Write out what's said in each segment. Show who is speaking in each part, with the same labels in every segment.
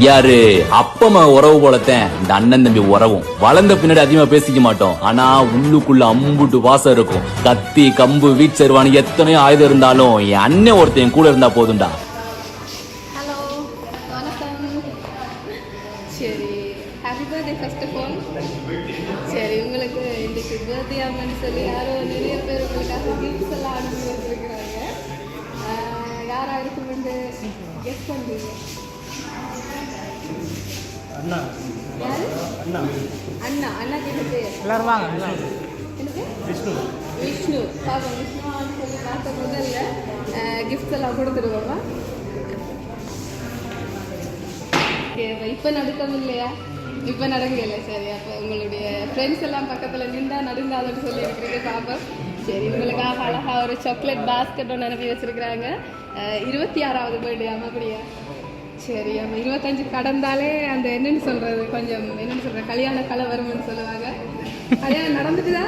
Speaker 1: யாரு அப்பமா உறவு போலத்தேன் இந்த அண்ணன் தம்பி உறவும் வளர்ந்த பின்னாடி அதிகமா பேசிக்க மாட்டோம். ஆனா உள்ளுக்குள்ள அம்புட்டு வாசம் இருக்கும். கத்தி கம்பு வீட்டு செருவானு எத்தனையோ ஆயுதம் இருந்தாலும் என் அண்ணன் ஒருத்தன் கூட இருந்தா போதும்டா.
Speaker 2: ஹலோ வணக்கம். சரி happy birthday first of all. சரி உங்களுக்கு இன்னைக்கு பர்த்டே ஆகும்னு சொல்லி யாரோ நிறைய பேர் உங்களுக்காக கிஃப்ட்ஸ் எல்லாம் அனுப்பி வச்சிருக்கிறாங்க. யாராக இருக்குமென்று கெஸ் பண்ணுறீங்க?
Speaker 3: அண்ணா
Speaker 2: யாரு?
Speaker 3: அண்ணா
Speaker 2: அண்ணா அண்ணா கேட்டது
Speaker 3: எல்லாரும் வாங்க.
Speaker 2: எனக்கு
Speaker 3: விஷ்ணு
Speaker 2: விஷ்ணு பாப்போம். விஷ்ணுவான்னு சொல்லி பார்த்த முதல்ல கிஃப்ட்ஸ் எல்லாம் கொடுத்துருவோமா? ஓகே இப்போ நடுக்கம் இல்லையா? இப்போ நடங்கல. சரி அப்போ உங்களுடைய ஃப்ரெண்ட்ஸ் எல்லாம் பக்கத்தில் நின்றா நடுங்காதுன்னு சொல்லி இருக்கிறீங்க பாப்போம். சரி உங்களுக்காக அழகாக ஒரு சாக்லேட் பாஸ்கெட் ஒன்று அனுப்பி வச்சுருக்குறாங்க. 26வது பர்த்டே ஆமாம் அப்படியா? சரி அப்போ 25 கடந்தாலே அந்த என்னன்னு சொல்கிறது கொஞ்சம் என்னென்னு சொல்கிறேன் கல்யாண கலை வரும்னு சொல்லுவாங்க. கல்யாணம் நடந்துட்டுதா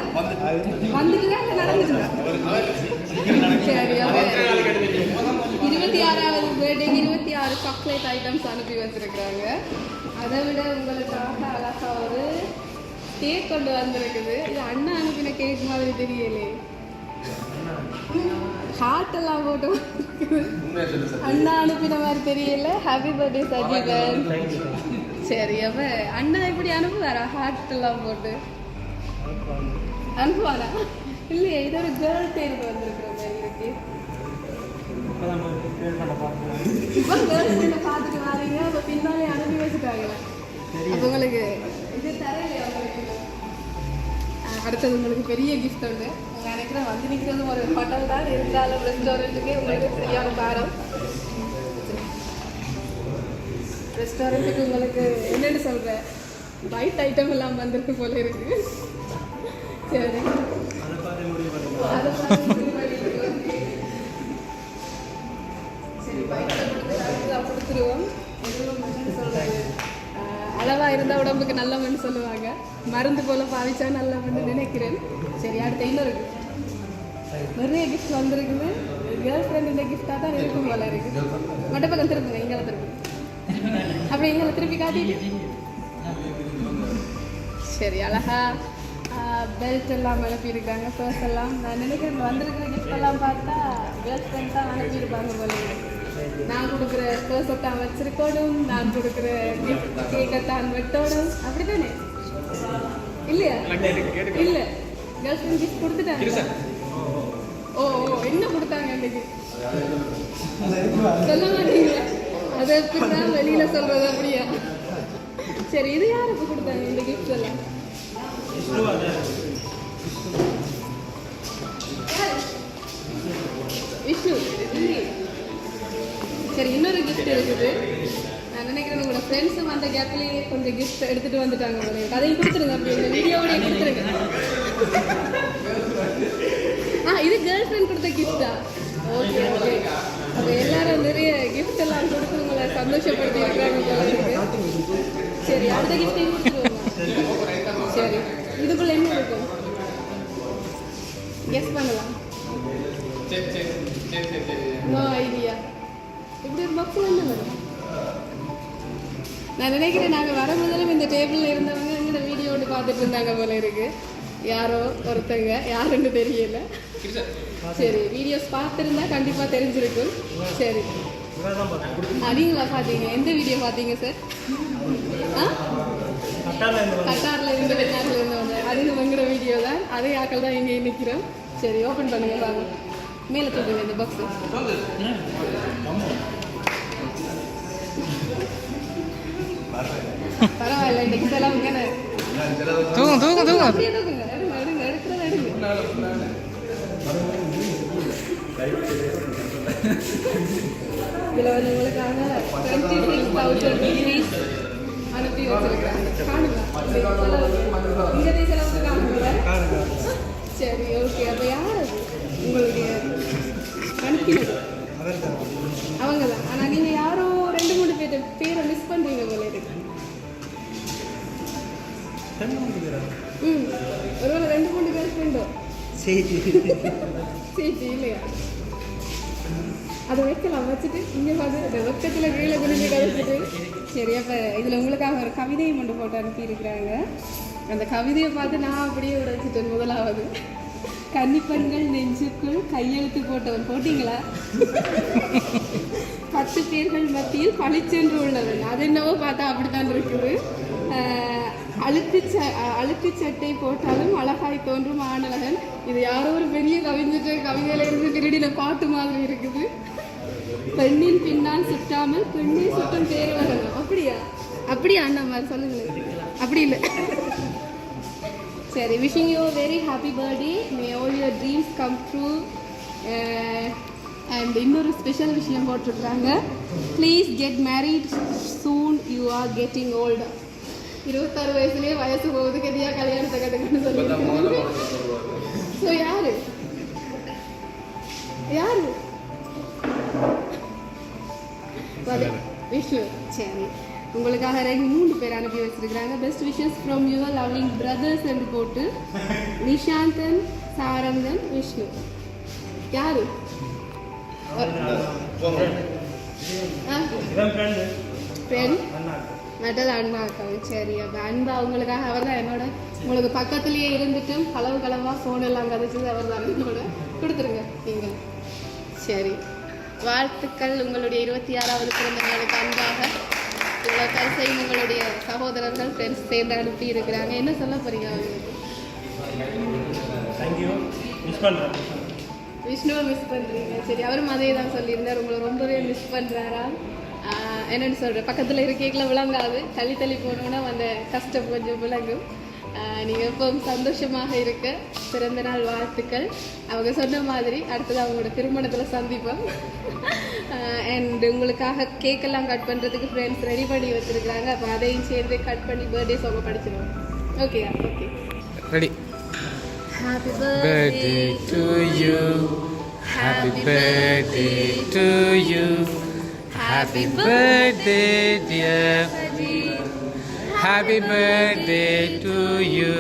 Speaker 2: வந்துட்டுதா இல்லை நடந்துட்டுதா? சரி அப்போ 26வது பர்த்டே 26 சாக்லேட் ஐட்டம்ஸ் அனுப்பி வச்சுருக்குறாங்க. அதை விட உங்களுக்காக அழகாக ஒரு கேக் கொண்டு வந்திருக்குது. இது அண்ணா அனுப்பின கேக் மாதிரி தெரியலே. ஹார்ட் எல்லாம் போட்டு அண்ணா அனுப்பின மாதிரி தெரியல. Happy birthday Sajeevan. சரி அப்போ அண்ணா எப்படி அனுப்புவாரா ஹார்ட் எல்லாம் போட்டு? அனுப்புவாரா? இல்லையே இது ஒரு கேர்ள் தேர்வு வந்திருக்கிற மாதிரி இருக்கு. இப்போ கேர்ள் ஃப்ரெண்டை பார்த்துட்டு வாரீங்க. அப்போ பின்னாலே அனுப்பி வச்சுட்டாங்களே. அப்போ உங்களுக்கு இது தரையிலையா உங்களுக்கு? அடுத்தது உங்களுக்கு பெரிய கிஃப்ட் உண்டு. உங்கள் நினைக்கிறேன் வந்து நிற்கிறது ஒரு ஹோட்டல் தான் இருந்தாலும் ரெஸ்டாரண்ட்டுக்கே உங்களுக்கு சரியான பாரம். ரெஸ்டாரண்ட்டுக்கு உங்களுக்கு என்னென்னு சொல்கிறேன் பைட் ஐட்டம் எல்லாம் வந்திருக்கு போல இருக்கு. சரி அதை சரி பைட்டை கொடுத்துருவோம். எதுவும் என்னென்னு சொல்கிறது அளவாக இருந்தால் உடம்புக்கு நல்லவன்னு சொல்லுவாங்க. மருந்து போல் பாவிச்சா நல்லவன்னு நினைக்கிறேன். சரி அடுத்த இன்னொரு நிறைய கிஃப்ட் வந்திருக்குது. கேர்ள் ஃப்ரெண்ட் இந்த கிஃப்டாக தான் இருக்கும் போல இருக்குது. மட்ட பக்கம் திருப்புங்க. எங்களை திருப்புங்க. அப்படி எங்களை திருப்பி காட்டிட்டு சரி அழகா பெல்ட் எல்லாம் அனுப்பியிருக்காங்க. பர்ஸ் எல்லாம் நான் நினைக்கிறேன் வந்திருக்கிற கிஃப்ட் எல்லாம் பார்த்தா கேர்ள் ஃப்ரெண்ட் தான் அனுப்பியிருப்பாங்க போல இருக்குது. நான் கொடுக்குற பர்ஸை தான் வச்சிருக்கணும். நான் கொடுக்குற கிஃப்ட் கேக்கை தான் வெட்டணும். அப்படி தானே இல்லையா? இல்லை கேர்ள் ஃப்ரெண்ட் கிஃப்ட் கொடுத்துட்டாங்க. ஓ ஓ என்ன கொடுத்தாங்க அன்றைக்கு சொல்ல மாட்டீங்களா? அதை எப்படி தான் வெளியில் சொல்கிறது அப்படியா? சரி இது யார் இப்போ கொடுத்தாங்க இந்த கிஃப்ட் எல்லாம்? விஷ்ணு. சரி இன்னொரு கிஃப்ட் இருக்குது. நான் நினைக்கிறேன் உங்களோட ஃப்ரெண்ட்ஸும் அந்த கேப்லேயே கொஞ்சம் கிஃப்ட் எடுத்துகிட்டு வந்துட்டாங்க. அதையும் கொடுத்துருங்க. அப்படி இந்த வீடியோவோடய கொடுத்துருங்க. இது கேர்ள் ஃப்ரெண்ட் கொடுத்த கிஃப்டா? Okay okay. அப்போ எல்லாரும் நிறைய கிஃப்ட் எல்லாம் கொடுத்து உங்களை சந்தோஷப்படுத்தி இருக்கிறாங்க போல இருக்கு. சரி அடுத்த கிஃப்டையும் கொடுத்துருவோம். சரி இதுக்குள்ள என்ன இருக்கும் கெஸ் பண்ணலாம்? No idea. இப்படி ஒரு பக்ஸ் என்ன வரும்? நான் நினைக்கிறேன் நாங்கள் வர முதலும் இந்த டேபிளில் இருந்தவங்க எங்களோட வீடியோ ஒன்று பார்த்துட்டு இருந்தாங்க போல இருக்கு. யாரோ ஒருத்தங்க யாருன்னு தெரியல. சரி வீடியோஸ் பார்த்துருந்தா கண்டிப்பாக தெரிஞ்சிருக்கும். சரி நீங்களா பார்த்தீங்க? எந்த வீடியோ பார்த்தீங்க சார்? கட்டாரில் இருந்து வெளிநாட்டில் இருந்து வந்தேன். அது உங்களோட வீடியோ தான். அதே ஆக்கள் தான் இங்கே நிற்கிறோம். சரி ஓப்பன் பண்ணுங்க பாருங்க. மேலே தூக்குங்க இந்த பாக்ஸ். பரவாயில்ல இன்னைக்கு செலவுங்க.
Speaker 3: தூங்க தூங்க தூங்க
Speaker 2: அப்படியே தூக்குங்க. எடுங்க எடுங்க எடுக்கிறத எடுங்க. இதில் வந்து உங்களுக்காக 26,000 டிகிரிஸ் அனுப்பி வச்சிருக்கிறாங்க. காணுங்க இங்கே செலவுக்கு காணுங்கள. சரி ஓகே. அப்போ யார் அது உங்களுடைய அனுப்பினது? அவங்க தான். ஆனால் நீங்கள் யாரோ 2-3 பேரை மிஸ் பண்ணுறீங்க போல இருக்கு. ஒருவேளை 2-3 பேர் ஃப்ரெண்டோ? சரி இல்லையா? அதை வைக்கலாம் வச்சுட்டு இங்கே பார்த்து இந்த வெக்கத்தில் கீழே குனிஞ்சு கழிச்சிட்டு சரி அப்போ இதில் உங்களுக்காக ஒரு கவிதையும் கொண்டு போட்டு அனுப்பியிருக்கிறாங்க. அந்த கவிதையை பார்த்து நான் அப்படியே உடைச்சிட்டேன். முதலாவது கன்னிப்பெண்கள் நெஞ்சுக்குள் கையெழுத்து போட்டவன் போட்டிங்களா? 10 பேர்கள் மத்தியில் பளிச்சென்று உள்ளவன். அது என்னவோ பார்த்தா அப்படித்தான் இருக்குது. அழுக்கு சட்டை போட்டாலும் அழகாய் தோன்றும் ஆணழகன். இது யாரோ ஒரு பெரிய கவிதையில இருந்து திருடின பாட்டு மாதிரி இருக்குது. பெண்ணின் பின்னால் சுற்றாமல் பெண்ணை சுற்றும் பேர் வரணும். அப்படியா அண்ணா மாதிரி சொல்லுங்களேன். அப்படி இல்லை. சரி, wishing you very happy birthday, May all your dreams come true. And இன்னொரு ஸ்பெஷல் விஷயம் போட்டிருக்காங்க, please get married soon, you are getting old. 26 வயசுலேயே வயசு போகுது, கெதியா கல்யாணத்தை கட்டுக்கணும்னு சொல்லியிருக்காங்க. ஸோ யாரு விஷ்ணு. சரி, உங்களுக்காக 3 பேர் அனுப்பி வச்சிருக்கிறாங்க. Best wishes from your loving brothers என்று போட்டு நிஷாந்தன், சாரங்கன், விஷ்ணு. யாரு ஃப்ரெண்ட்? மெட்டல் அன்பா இருக்காங்க. சரி, அப்போ அன்பா உங்களுக்காக அவர் தான் என்னோட, உங்களுக்கு பக்கத்துலேயே இருந்துட்டும் களவாக ஃபோன் எல்லாம் கதைச்சது அவர் தான் என்னோட. கொடுத்துருங்க நீங்கள். சரி, வாழ்த்துக்கள். உங்களுடைய 26வது பிறந்த நாளுக்கு அன்பாக இவ்வளோ பரிசையும் உங்களுடைய சகோதரர்கள் ஃப்ரெண்ட்ஸ் சேர்ந்து அனுப்பி இருக்கிறாங்க. என்ன சொல்ல போறீங்க அவங்களுக்கு? விஷ்ணுவை மிஸ் பண்ணுறீங்க. சரி, அவரும் அதே தான் சொல்லியிருந்தார், உங்களை ரொம்பவே மிஸ் பண்ணுறாரா. என்னென்னு சொல்கிறேன், பக்கத்தில் இருக்கைக்குள்ள விளங்காது, தள்ளி போனோன்னா அந்த கஷ்டம் கொஞ்சம் விளங்கும். நீங்கள் எப்பவும் சந்தோஷமாக இருக்க பிறந்த நாள் வாழ்த்துக்கள். அவங்க சொன்ன மாதிரி அடுத்தது அவங்களோட திருமணத்தில் சந்திப்போம். அண்ட் உங்களுக்காக கேக்கெல்லாம் கட் பண்ணுறதுக்கு ஃப்ரெண்ட்ஸ் ரெடி பண்ணி வச்சுருக்காங்க. அப்போ அதையும் சேர்ந்து கட் பண்ணி பர்த்டே சாங்க படிச்சிடுவோம். ஓகேயா? Okay, ready. Happy birthday to you. Happy birthday to you. Happy birthday dear. Happy birthday to you.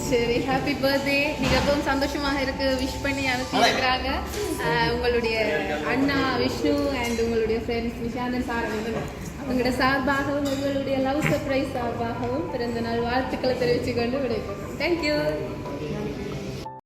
Speaker 2: சரி, ஹாப்பி பர்த்டே. நீங்கள் எப்பவும் சந்தோஷமாக இருக்கு விஷ் பண்ணி அனுப்பியிருக்கிறாங்க உங்களுடைய அண்ணா விஷ்ணு அண்ட் உங்களுடைய ஃப்ரெண்ட்ஸ் நிஷாந்தன் சார் வந்து அவங்களோட சார்பாகவும் உங்களுடைய லவ் சர்ப்ரைஸ் சார்பாகவும் பிறந்த நாள் வாழ்த்துக்களை தெரிவித்துக்கொண்டு விடைபெறும். தேங்க்யூ.